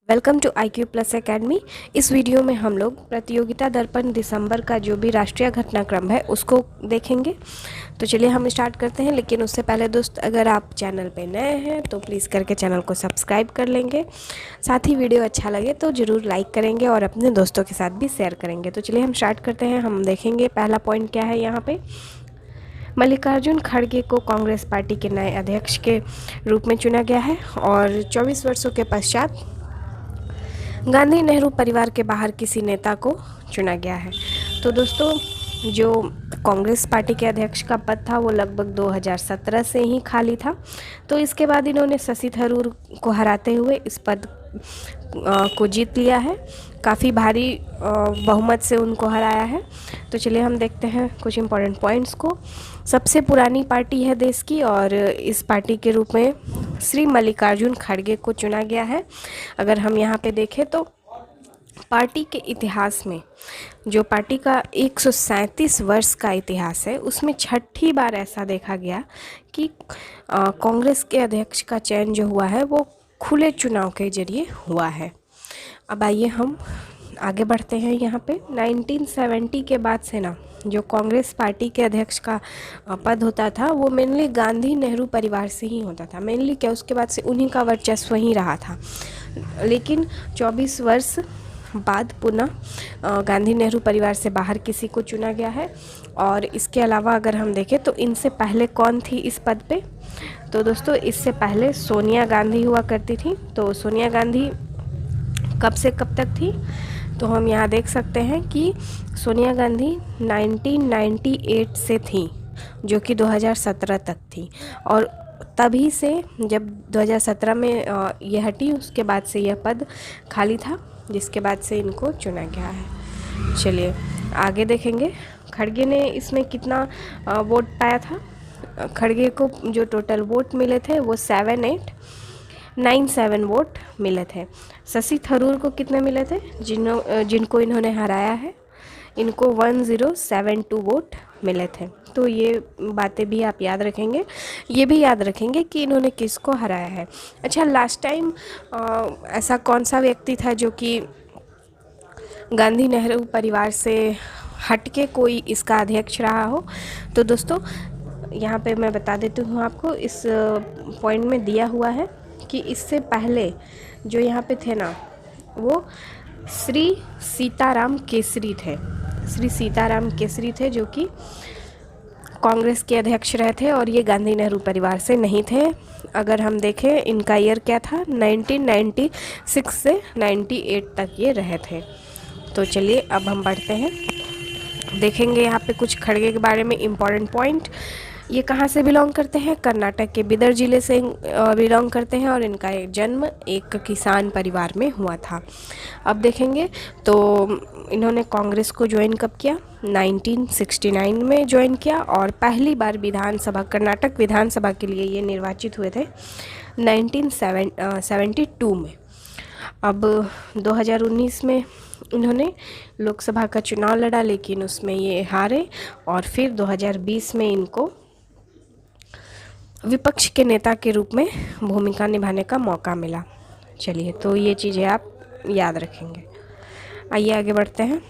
Welcome to IQ plus academy. इस video में हम लोग प्रतियोगिता दर्पण दिसंबर का जो भी राष्ट्रीय घटनाक्रम है उसको देखेंगे। तो चलिए हम स्टार्ट करते हैं, लेकिन उससे पहले दोस्त अगर आप चैनल पे नए हैं तो प्लीज़ करके चैनल को सब्सक्राइब कर लेंगे। साथ ही वीडियो अच्छा लगे तो ज़रूर लाइक करेंगे और अपने दोस्तों के साथ भी शेयर करेंगे। तो चलिए हम स्टार्ट करते हैं। हम देखेंगे पहला पॉइंट क्या है यहाँ पे। मल्लिकार्जुन खड़गे को कांग्रेस पार्टी के नए अध्यक्ष के रूप में चुना गया है और 24 वर्षों के पश्चात गांधी नेहरू परिवार के बाहर किसी नेता को चुना गया है। तो दोस्तों, जो कांग्रेस पार्टी के अध्यक्ष का पद था वो लगभग 2017 से ही खाली था। तो इसके बाद इन्होंने शशि थरूर को हराते हुए इस पद को जीत लिया है। काफ़ी भारी बहुमत से उनको हराया है। तो चलिए हम देखते हैं कुछ इम्पोर्टेंट पॉइंट्स को। सबसे पुरानी पार्टी है देश की और इस पार्टी के रूप में श्री मल्लिकार्जुन खड़गे को चुना गया है। अगर हम यहाँ पे देखें तो पार्टी के इतिहास में, जो पार्टी का 137 वर्ष का इतिहास है, उसमें छठी बार ऐसा देखा गया कि कांग्रेस के अध्यक्ष का चयन जो हुआ है वो खुले चुनाव के जरिए हुआ है। अब आइए हम आगे बढ़ते हैं। यहाँ पे 1970 के बाद से ना जो कांग्रेस पार्टी के अध्यक्ष का पद होता था वो मेनली गांधी नेहरू परिवार से ही होता था। मेनली क्या, उसके बाद से उन्हीं का वर्चस्व ही रहा था। लेकिन 24 वर्ष बाद पुनः गांधी नेहरू परिवार से बाहर किसी को चुना गया है। और इसके अलावा अगर हम देखें तो इनसे पहले कौन थी इस पद पे, तो दोस्तों इससे पहले सोनिया गांधी हुआ करती थी। तो सोनिया गांधी कब से कब तक थी, तो हम यहाँ देख सकते हैं कि सोनिया गांधी 1998 से थी, जो कि 2017 तक थी। और तभी से जब 2017 में ये हटी, उसके बाद से यह पद खाली था, जिसके बाद से इनको चुना गया है। चलिए आगे देखेंगे। खड़गे ने इसमें कितना वोट पाया था। खड़गे को जो टोटल वोट मिले थे वो 7897 वोट मिले थे। शशि थरूर को कितने मिले थे, जिनको इन्होंने हराया है, इनको 1072 वोट मिले थे। तो ये बातें भी आप याद रखेंगे। ये भी याद रखेंगे कि इन्होंने किसको हराया है। अच्छा, लास्ट टाइम ऐसा कौन सा व्यक्ति था जो कि गांधी नेहरू परिवार से हटके कोई इसका अध्यक्ष रहा हो, तो दोस्तों यहाँ पे मैं बता देती हूँ आपको, इस पॉइंट में दिया हुआ है कि इससे पहले जो यहाँ पे थे ना वो श्री सीताराम केसरी थे। श्री सीताराम केसरी थे जो कि कांग्रेस के अध्यक्ष रहे थे और ये गांधी नेहरू परिवार से नहीं थे। अगर हम देखें इनका ईयर क्या था, 1996 से 98 तक ये रहे थे। तो चलिए अब हम बढ़ते हैं, देखेंगे यहाँ पे कुछ खड़गे के बारे में इम्पॉर्टेंट पॉइंट। ये कहाँ से बिलोंग करते हैं, कर्नाटक के बिदर जिले से बिलोंग करते हैं और इनका जन्म एक किसान परिवार में हुआ था। अब देखेंगे तो इन्होंने कांग्रेस को ज्वाइन कब किया, 1969 में ज्वाइन किया और पहली बार विधानसभा, कर्नाटक विधानसभा के लिए ये निर्वाचित हुए थे 1972 में। अब 2019 में इन्होंने लोकसभा का चुनाव लड़ा, लेकिन उसमें ये हारे और फिर 2020 में इनको विपक्ष के नेता के रूप में भूमिका निभाने का मौका मिला। चलिए, तो ये चीज़ें आप याद रखेंगे। आइए आगे बढ़ते हैं।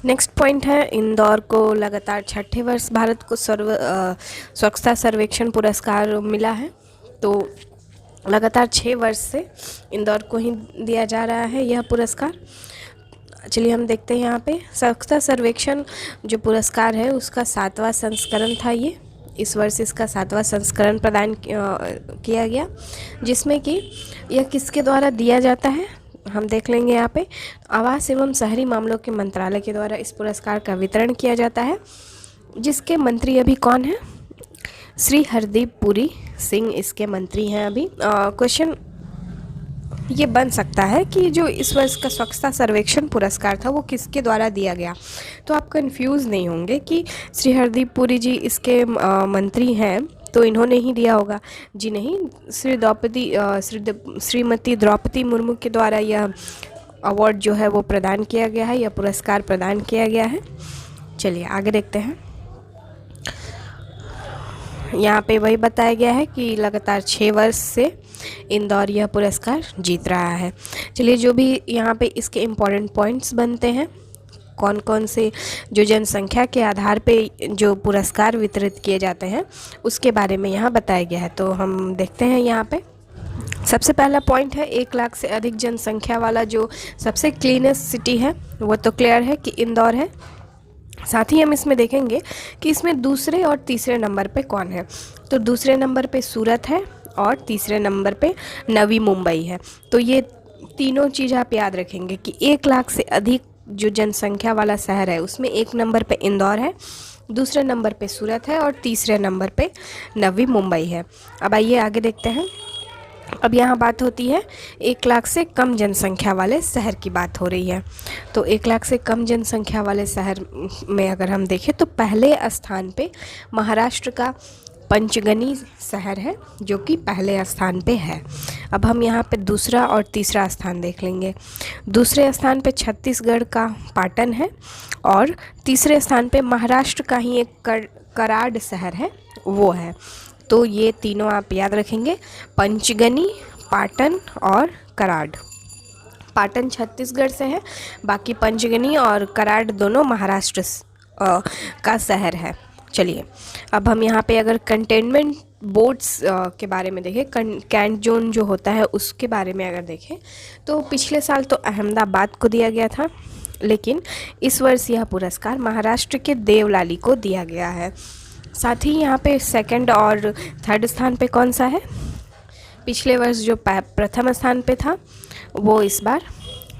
नेक्स्ट पॉइंट है, इंदौर को लगातार छठे वर्ष भारत को स्वच्छता सर्वेक्षण पुरस्कार मिला है। तो लगातार 6 वर्ष से इंदौर को ही दिया जा रहा है यह पुरस्कार। चलिए हम देखते हैं यहाँ पे स्वच्छता सर्वेक्षण जो पुरस्कार है उसका 7वां संस्करण था ये। इस वर्ष इसका 7वां संस्करण प्रदान किया गया, जिसमें कि यह किसके द्वारा दिया जाता है हम देख लेंगे। यहाँ पे आवास एवं शहरी मामलों के मंत्रालय के द्वारा इस पुरस्कार का वितरण किया जाता है, जिसके मंत्री अभी कौन है, श्री हरदीप पुरी सिंह इसके मंत्री हैं अभी। क्वेश्चन ये बन सकता है कि जो इस वर्ष का स्वच्छता सर्वेक्षण पुरस्कार था वो किसके द्वारा दिया गया, तो आप कंफ्यूज नहीं होंगे कि श्री हरदीप पुरी जी इसके मंत्री हैं तो इन्होंने ही दिया होगा। जी नहीं, श्रीमती द्रौपदी मुर्मू के द्वारा यह अवार्ड जो है वो प्रदान किया गया है, यह पुरस्कार प्रदान किया गया है। चलिए आगे देखते हैं। यहाँ पे वही बताया गया है कि लगातार 6 वर्ष से इंदौर यह पुरस्कार जीत रहा है। चलिए, जो भी यहाँ पे इसके इम्पोर्टेंट पॉइंट्स बनते हैं, कौन कौन से जो जनसंख्या के आधार पे जो पुरस्कार वितरित किए जाते हैं उसके बारे में यहाँ बताया गया है। तो हम देखते हैं यहाँ पे। सबसे पहला पॉइंट है 1 लाख से अधिक जनसंख्या वाला जो सबसे क्लीनेस्ट सिटी है वो तो क्लियर है कि इंदौर है। साथ ही हम इसमें देखेंगे कि इसमें दूसरे और तीसरे नंबर पे कौन है। तो दूसरे नंबर पे सूरत है और तीसरे नंबर पे नवी मुंबई है। तो ये तीनों चीज़ आप याद रखेंगे कि 1 लाख से अधिक जो जनसंख्या वाला शहर है उसमें 1 नंबर पे इंदौर है, दूसरे नंबर पे सूरत है और तीसरे नंबर पे नवी मुंबई है। अब आइए आगे देखते हैं। अब यहाँ बात होती है 1 लाख से कम जनसंख्या वाले शहर की बात हो रही है। तो 1 लाख से कम जनसंख्या वाले शहर में अगर हम देखें तो पहले स्थान पे महाराष्ट्र का पंचगनी शहर है जो कि पहले स्थान पे है। अब हम यहाँ पे दूसरा और तीसरा स्थान देख लेंगे। दूसरे स्थान पे छत्तीसगढ़ का पाटन है और तीसरे स्थान पे महाराष्ट्र का ही एक कराड़ शहर है वो है। तो ये तीनों आप याद रखेंगे, पंचगनी, पाटन और कराड़। पाटन छत्तीसगढ़ से है, बाकी पंचगनी और कराड़ दोनों महाराष्ट्र का शहर है। चलिए, अब हम यहाँ पे अगर कंटेनमेंट बोर्ड्स के बारे में देखें, कैंट जोन जो होता है उसके बारे में अगर देखें तो पिछले साल तो अहमदाबाद को दिया गया था, लेकिन इस वर्ष यह पुरस्कार महाराष्ट्र के देवलाली को दिया गया है। साथ ही यहाँ पे सेकंड और थर्ड स्थान पे कौन सा है? पिछले वर्ष जो प्रथम स्थान पे था वो इस बार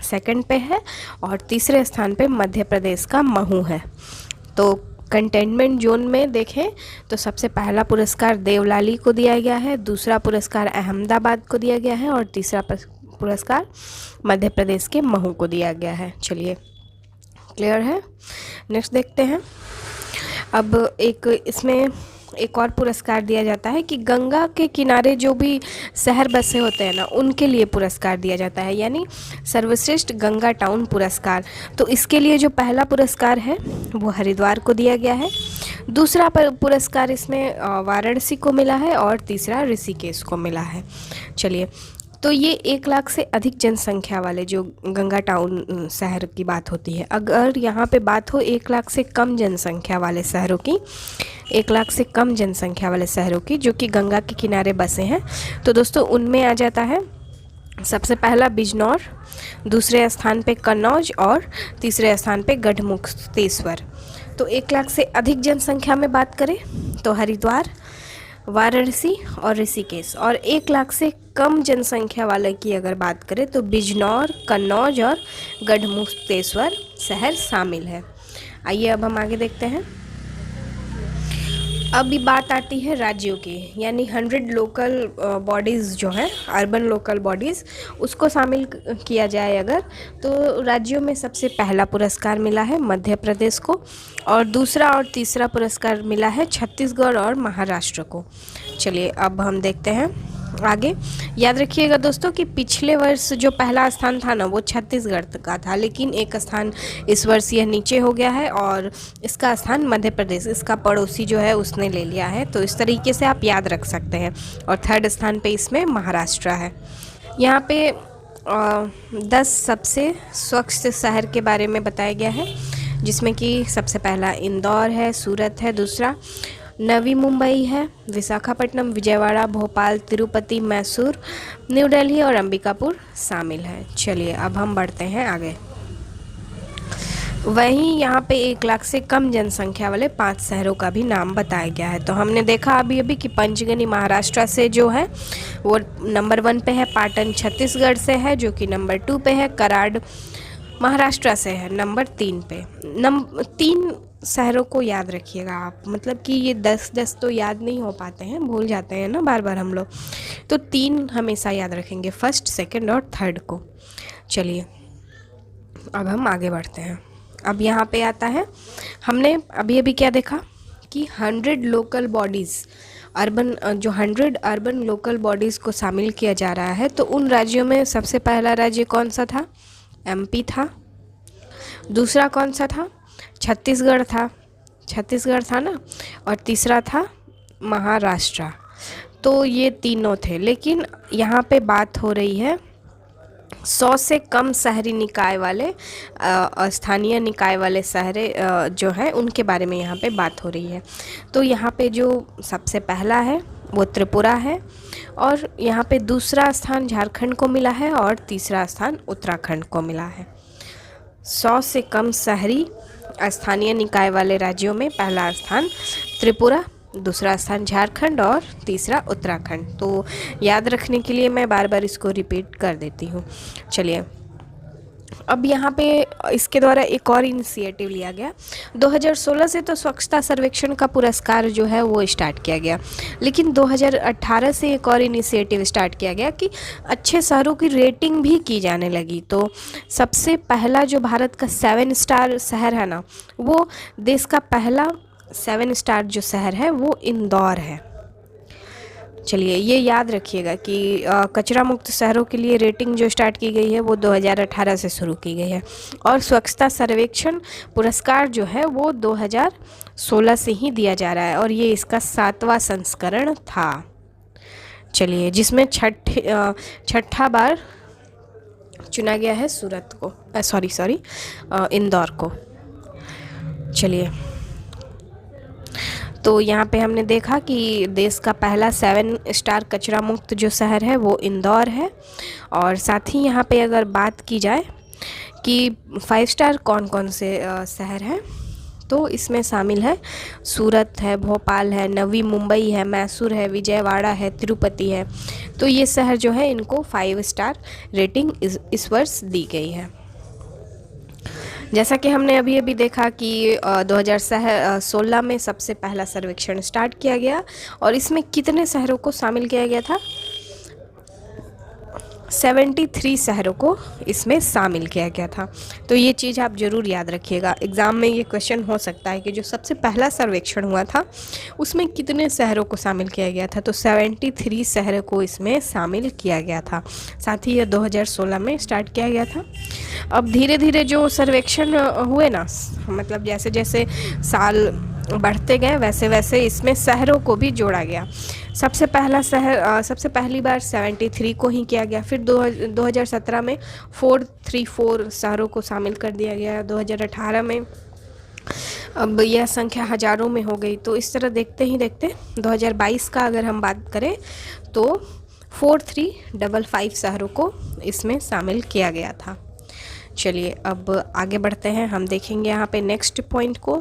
सेकंड पे है और तीसरे स्थान पे मध्य प्रदेश का महू है। तो कंटेनमेंट जोन में देखें तो सबसे पहला पुरस्कार देवलाली को दिया गया है, दूसरा पुरस्कार अहमदाबाद को दिया गया है और तीसरा पुरस्कार मध्य प्रदेश के महू को दिया गया है। चलिए, क्लियर है। नेक्स्ट देखते हैं। अब इसमें एक और पुरस्कार दिया जाता है कि गंगा के किनारे जो भी शहर बसे होते हैं ना उनके लिए पुरस्कार दिया जाता है, यानी सर्वश्रेष्ठ गंगा टाउन पुरस्कार। तो इसके लिए जो पहला पुरस्कार है वो हरिद्वार को दिया गया है, दूसरा पुरस्कार इसमें वाराणसी को मिला है और तीसरा ऋषिकेश को मिला है। चलिए, तो ये 1 लाख से अधिक जनसंख्या वाले जो गंगा टाउन शहर की बात होती है। अगर यहाँ पे बात हो 1 लाख से कम जनसंख्या वाले शहरों की, 1 लाख से कम जनसंख्या वाले शहरों की जो कि गंगा के किनारे बसे हैं, तो दोस्तों उनमें आ जाता है सबसे पहला बिजनौर, दूसरे स्थान पे कन्नौज और तीसरे स्थान पे गढ़मुक्तेश्वर। तो 1 लाख से अधिक जनसंख्या में बात करें तो हरिद्वार, वाराणसी और ऋषिकेश, और 1 लाख से कम जनसंख्या वाले की अगर बात करें तो बिजनौर, कन्नौज और गढ़मुक्तेश्वर शहर शामिल है। आइए अब हम आगे देखते हैं। अभी बात आती है राज्यों की, यानी 100 लोकल बॉडीज़ जो है, अर्बन लोकल बॉडीज़, उसको शामिल किया जाए अगर, तो राज्यों में सबसे पहला पुरस्कार मिला है मध्य प्रदेश को और दूसरा और तीसरा पुरस्कार मिला है छत्तीसगढ़ और महाराष्ट्र को। चलिए अब हम देखते हैं आगे। याद रखिएगा दोस्तों कि पिछले वर्ष जो पहला स्थान था ना वो छत्तीसगढ़ का था, लेकिन एक स्थान इस वर्ष यह नीचे हो गया है और इसका स्थान मध्य प्रदेश, इसका पड़ोसी जो है, उसने ले लिया है। तो इस तरीके से आप याद रख सकते हैं। और थर्ड स्थान पे इसमें महाराष्ट्र है। यहाँ पे 10 सबसे स्वच्छ शहर के बारे में बताया गया है, जिसमें कि सबसे पहला इंदौर है, सूरत है, दूसरा नवी मुंबई है, विशाखापट्टनम, विजयवाड़ा, भोपाल, तिरुपति, मैसूर, न्यू दिल्ली और अंबिकापुर शामिल है। चलिए अब हम बढ़ते हैं आगे। वहीं यहाँ पे 1 लाख से कम जनसंख्या वाले 5 शहरों का भी नाम बताया गया है। तो हमने देखा अभी कि पंचगनी महाराष्ट्र से जो है वो नंबर 1 पे है, पाटन छत्तीसगढ़ से है जो कि नंबर 2 पे है, कराड़ महाराष्ट्र से है नंबर 3 पे। 3 शहरों को याद रखिएगा आप, मतलब कि ये 10 तो याद नहीं हो पाते हैं, भूल जाते हैं ना बार बार हम लोग, तो 3 हमेशा याद रखेंगे, फर्स्ट, सेकंड और थर्ड को। चलिए अब हम आगे बढ़ते हैं। अब यहाँ पे आता है, हमने अभी क्या देखा कि 100 लोकल बॉडीज़ अर्बन, जो 100 अर्बन लोकल बॉडीज़ को शामिल किया जा रहा है। तो उन राज्यों में सबसे पहला राज्य कौन सा था? एमपी था। दूसरा कौन सा था? छत्तीसगढ़ था ना, और तीसरा था महाराष्ट्र। तो ये तीनों थे, लेकिन यहाँ पे बात हो रही है 100 से कम शहरी निकाय वाले स्थानीय निकाय वाले शहरे जो हैं उनके बारे में यहाँ पे बात हो रही है। तो यहाँ पे जो सबसे पहला है वो त्रिपुरा है, और यहाँ पे दूसरा स्थान झारखंड को मिला है और तीसरा स्थान उत्तराखंड को मिला है। 100 से कम शहरी स्थानीय निकाय वाले राज्यों में पहला स्थान त्रिपुरा, दूसरा स्थान झारखंड और तीसरा उत्तराखंड। तो याद रखने के लिए मैं बार बार इसको रिपीट कर देती हूँ। चलिए, अब यहाँ पे इसके द्वारा एक और इनिशिएटिव लिया गया। 2016 से तो स्वच्छता सर्वेक्षण का पुरस्कार जो है वो स्टार्ट किया गया, लेकिन 2018 से एक और इनिशिएटिव स्टार्ट किया गया कि अच्छे शहरों की रेटिंग भी की जाने लगी। तो सबसे पहला जो भारत का 7 स्टार शहर है ना, वो देश का पहला 7 स्टार जो शहर है वो इंदौर है। चलिए, ये याद रखिएगा कि कचरा मुक्त शहरों के लिए रेटिंग जो स्टार्ट की गई है वो 2018 से शुरू की गई है, और स्वच्छता सर्वेक्षण पुरस्कार जो है वो 2016 से ही दिया जा रहा है, और ये इसका 7वां संस्करण था। चलिए, जिसमें छठा बार चुना गया है सूरत को, इंदौर को। चलिए, तो यहाँ पे हमने देखा कि देश का पहला 7 स्टार कचरा मुक्त जो शहर है वो इंदौर है। और साथ ही यहाँ पे अगर बात की जाए कि 5 स्टार कौन कौन से शहर हैं, तो इसमें शामिल है सूरत है, भोपाल है, नवी मुंबई है, मैसूर है, विजयवाड़ा है, तिरुपति है। तो ये शहर जो है इनको 5 स्टार रेटिंग इस वर्ष दी गई है। जैसा कि हमने अभी देखा कि 2016 में सबसे पहला सर्वेक्षण स्टार्ट किया गया, और इसमें कितने शहरों को शामिल किया गया था? 73 शहरों को इसमें शामिल किया गया था। तो ये चीज़ आप ज़रूर याद रखिएगा, एग्ज़ाम में ये क्वेश्चन हो सकता है कि जो सबसे पहला सर्वेक्षण हुआ था उसमें कितने शहरों को शामिल किया गया था। तो 73 शहरों को इसमें शामिल किया गया था। साथ ही ये 2016 में स्टार्ट किया गया था। अब धीरे धीरे जो सर्वेक्षण हुए ना, मतलब जैसे जैसे साल बढ़ते गए वैसे वैसे इसमें शहरों को भी जोड़ा गया। सबसे पहली बार 73 को ही किया गया, फिर 2017 में 434 शहरों को शामिल कर दिया गया, 2018 में अब यह संख्या हज़ारों में हो गई। तो इस तरह देखते ही देखते 2022 का अगर हम बात करें तो 4355 शहरों को इसमें शामिल किया गया था। चलिए, अब आगे बढ़ते हैं, हम देखेंगे यहाँ पे नेक्स्ट पॉइंट को।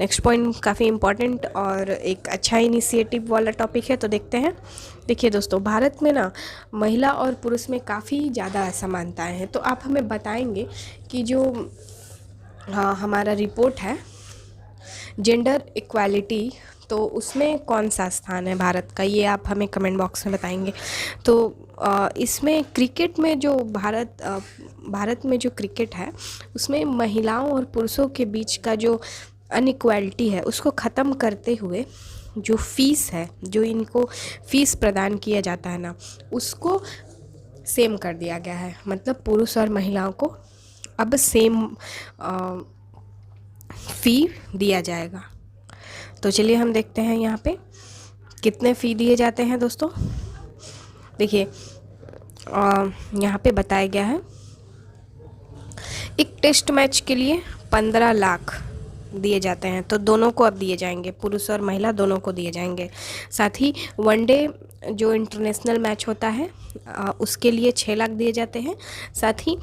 नेक्स्ट पॉइंट काफ़ी इम्पॉर्टेंट और एक अच्छा इनिशिएटिव वाला टॉपिक है, तो देखते हैं। देखिए दोस्तों, भारत में ना महिला और पुरुष में काफ़ी ज़्यादा असमानताएं हैं। तो आप हमें बताएंगे कि जो हमारा रिपोर्ट है जेंडर इक्वालिटी, तो उसमें कौन सा स्थान है भारत का, ये आप हमें कमेंट बॉक्स में बताएंगे। तो इसमें क्रिकेट में जो भारत में जो क्रिकेट है उसमें महिलाओं और पुरुषों के बीच का जो अनइक्वालिटी है उसको ख़त्म करते हुए जो फ़ीस है, जो इनको फ़ीस प्रदान किया जाता है ना, उसको सेम कर दिया गया है। मतलब पुरुष और महिलाओं को अब सेम फ़ी दिया जाएगा। तो चलिए हम देखते हैं यहाँ पे कितने फ़ी दिए जाते हैं दोस्तों। देखिए, यहाँ पे बताया गया है एक टेस्ट मैच के लिए 15 लाख दिए जाते हैं। तो दोनों को अब दिए जाएंगे, पुरुष और महिला दोनों को दिए जाएंगे। साथ ही वनडे जो इंटरनेशनल मैच होता है उसके लिए 6 लाख दिए जाते हैं। साथ ही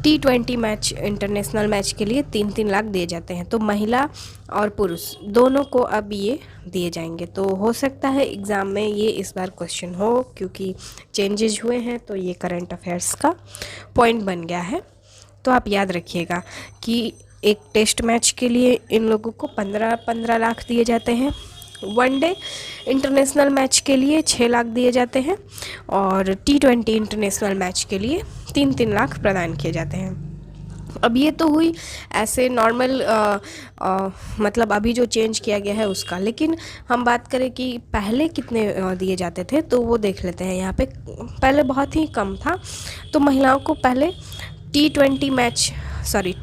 T20 मैच, इंटरनेशनल मैच के लिए 3-3 लाख दिए जाते हैं। तो महिला और पुरुष दोनों को अब ये दिए जाएंगे। तो हो सकता है एग्ज़ाम में ये इस बार क्वेश्चन हो, क्योंकि चेंजेस हुए हैं, तो ये करंट अफेयर्स का पॉइंट बन गया है। तो आप याद रखिएगा कि एक टेस्ट मैच के लिए इन लोगों को 15 लाख दिए जाते हैं, वनडे इंटरनेशनल मैच के लिए 6 लाख दिए जाते हैं, और T20 इंटरनेशनल मैच के लिए 3-3 लाख प्रदान किए जाते हैं। अब ये तो हुई ऐसे नॉर्मल मतलब अभी जो चेंज किया गया है उसका। लेकिन हम बात करें कि पहले कितने दिए जाते थे, तो वो देख लेते हैं। यहाँ पे पहले बहुत ही कम था। तो महिलाओं को पहले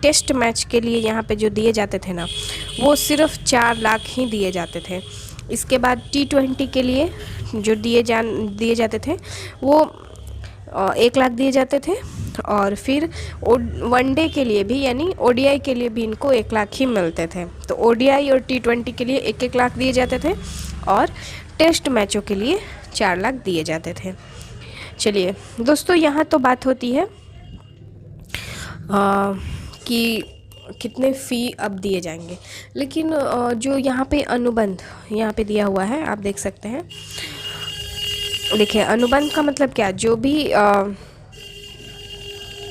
टेस्ट मैच के लिए यहाँ पे जो दिए जाते थे ना, वो सिर्फ 4 लाख ही दिए जाते थे। इसके बाद T20 के लिए जो दिए जाते थे वो 1 लाख दिए जाते थे, और फिर वनडे के लिए भी यानी ODI के लिए भी इनको 1 लाख ही मिलते थे। तो ODI और T20 के लिए 1-1 लाख दिए जाते थे, और टेस्ट मैचों के लिए 4 लाख दिए जाते थे। चलिए दोस्तों, यहाँ तो बात होती है कि कितने फ़ी अब दिए जाएंगे, लेकिन जो यहाँ पे अनुबंध यहाँ पे दिया हुआ है आप देख सकते हैं। देखिए, अनुबंध का मतलब क्या, जो भी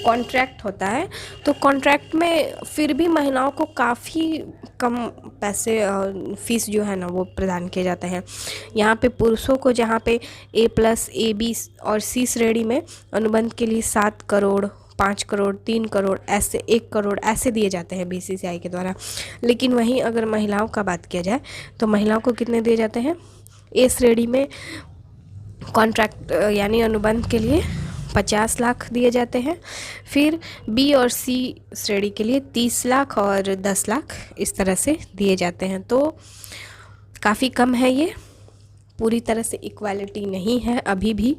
कॉन्ट्रैक्ट होता है तो कॉन्ट्रैक्ट में फिर भी महिलाओं को काफ़ी कम पैसे फीस जो है ना वो प्रदान किए जाते हैं। यहाँ पे पुरुषों को जहाँ पे A+, AB और C श्रेणी में अनुबंध के लिए 7 करोड़, 5 करोड़, 3 करोड़, ऐसे 1 करोड़ ऐसे दिए जाते हैं BCCI के द्वारा। लेकिन वहीं अगर महिलाओं का बात किया जाए तो महिलाओं को कितने दिए जाते हैं? A श्रेणी में कॉन्ट्रैक्ट यानी अनुबंध के लिए 50 लाख दिए जाते हैं, फिर B और C श्रेणी के लिए 30 लाख और 10 लाख इस तरह से दिए जाते हैं। तो काफ़ी कम है, ये पूरी तरह से इक्वालिटी नहीं है अभी भी।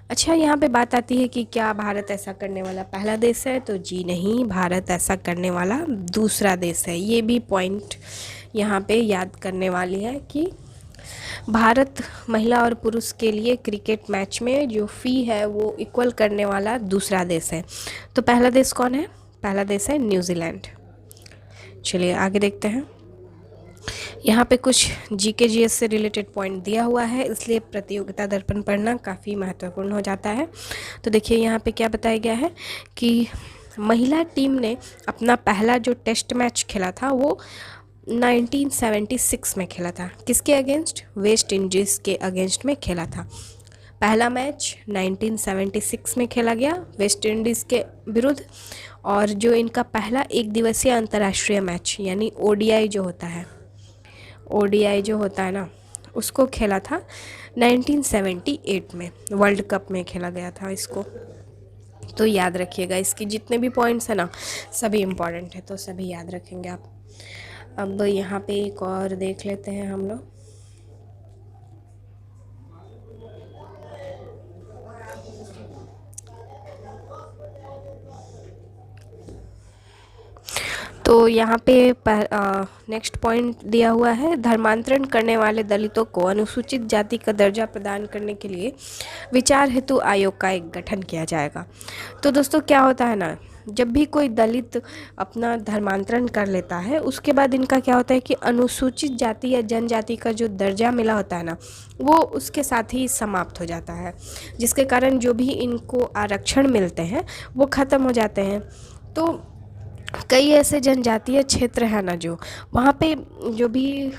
अच्छा, यहाँ पे बात आती है कि क्या भारत ऐसा करने वाला पहला देश है? तो जी नहीं, भारत ऐसा करने वाला दूसरा देश है। ये भी पॉइंट यहाँ पे याद करने वाली है कि भारत महिला और पुरुष के लिए क्रिकेट मैच में जो फ़ी है वो इक्वल करने वाला दूसरा देश है। तो पहला देश कौन है? पहला देश है न्यूजीलैंड। चलिए आगे देखते हैं। यहाँ पे कुछ GK/GS से रिलेटेड पॉइंट दिया हुआ है, इसलिए प्रतियोगिता दर्पण पढ़ना काफ़ी महत्वपूर्ण हो जाता है। तो देखिए यहाँ पे क्या बताया गया है कि महिला टीम ने अपना पहला जो टेस्ट मैच खेला था वो 1976 में खेला था। किसके अगेंस्ट? वेस्ट इंडीज़ के अगेंस्ट में खेला था। पहला मैच 1976 में खेला गया वेस्ट इंडीज़ के विरुद्ध, और जो इनका पहला एक दिवसीय अंतर्राष्ट्रीय मैच यानी ODI जो होता है, ODI जो होता है ना, उसको खेला था 1978 में, वर्ल्ड कप में खेला गया था इसको। तो याद रखिएगा, इसकी जितने भी पॉइंट्स हैं ना सभी इम्पॉर्टेंट है, तो सभी याद रखेंगे आप। अब यहाँ पे एक और देख लेते हैं हम लोग। तो यहाँ पे नेक्स्ट पॉइंट दिया हुआ है, धर्मांतरण करने वाले दलितों को अनुसूचित जाति का दर्जा प्रदान करने के लिए विचार हेतु आयोग का एक गठन किया जाएगा। तो दोस्तों क्या होता है ना, जब भी कोई दलित अपना धर्मांतरण कर लेता है उसके बाद इनका क्या होता है कि अनुसूचित जाति या जनजाति का जो दर्जा मिला होता है ना वो उसके साथ ही समाप्त हो जाता है, जिसके कारण जो भी इनको आरक्षण मिलते हैं वो ख़त्म हो जाते हैं। तो कई ऐसे जनजातीय क्षेत्र हैं ना, जो वहाँ पे जो भी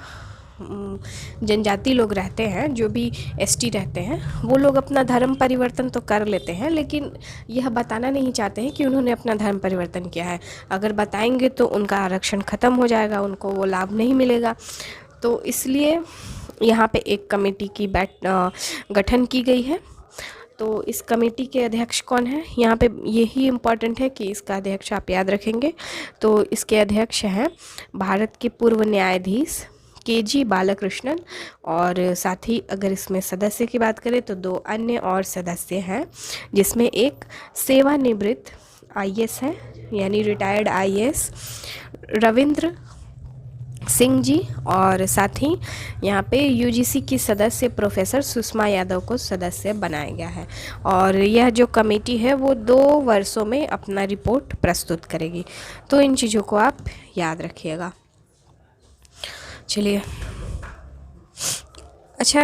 जनजाति लोग रहते हैं, जो भी ST रहते हैं, वो लोग अपना धर्म परिवर्तन तो कर लेते हैं, लेकिन यह बताना नहीं चाहते हैं कि उन्होंने अपना धर्म परिवर्तन किया है। अगर बताएंगे तो उनका आरक्षण ख़त्म हो जाएगा, उनको वो लाभ नहीं मिलेगा। तो इसलिए यहाँ पे एक कमेटी की गठन की गई है। तो इस कमेटी के अध्यक्ष कौन है? यहाँ पे यही इम्पॉर्टेंट है कि इसका अध्यक्ष आप याद रखेंगे। तो इसके अध्यक्ष हैं भारत के पूर्व न्यायाधीश KG बालाकृष्णन, और साथ ही अगर इसमें सदस्य की बात करें तो 2 अन्य और सदस्य हैं, जिसमें एक सेवानिवृत्त IAS है यानी रिटायर्ड IAS रविंद्र सिंह जी, और साथ ही यहाँ पे UGC की सदस्य प्रोफेसर सुषमा यादव को सदस्य बनाया गया है। और यह जो कमेटी है वो 2 वर्षों में अपना रिपोर्ट प्रस्तुत करेगी। तो इन चीज़ों को आप याद रखिएगा। चलिए, अच्छा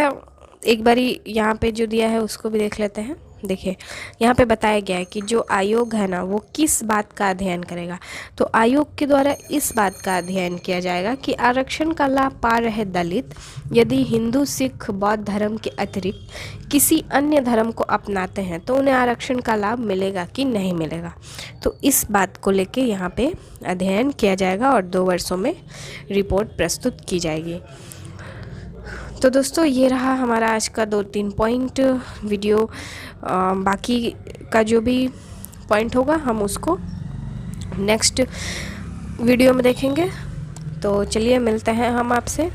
एक बारी यहाँ पे जो दिया है उसको भी देख लेते हैं। देखिए यहाँ पे बताया गया है कि जो आयोग है ना वो किस बात का अध्ययन करेगा। तो आयोग के द्वारा इस बात का अध्ययन किया जाएगा कि आरक्षण का लाभ पा रहे दलित यदि हिंदू, सिख, बौद्ध धर्म के अतिरिक्त किसी अन्य धर्म को अपनाते हैं तो उन्हें आरक्षण का लाभ मिलेगा कि नहीं मिलेगा। तो इस बात को लेके यहाँ पे अध्ययन किया जाएगा और 2 वर्षों में रिपोर्ट प्रस्तुत की जाएगी। तो दोस्तों ये रहा हमारा आज का 2-3 पॉइंट वीडियो। बाकी का जो भी पॉइंट होगा हम उसको नेक्स्ट वीडियो में देखेंगे। तो चलिए मिलते हैं हम आपसे।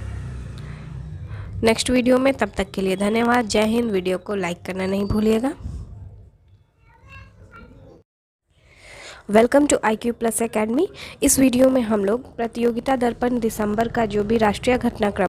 नेक्स्ट वीडियो में। तब तक के लिए धन्यवाद। जय हिंद। वीडियो को लाइक करना नहीं भूलिएगा। Welcome to IQ+ academy. इस वीडियो में हम लोग प्रतियोगिता दर्पण दिसंबर का जो भी राष्ट्रीय घटनाक्रम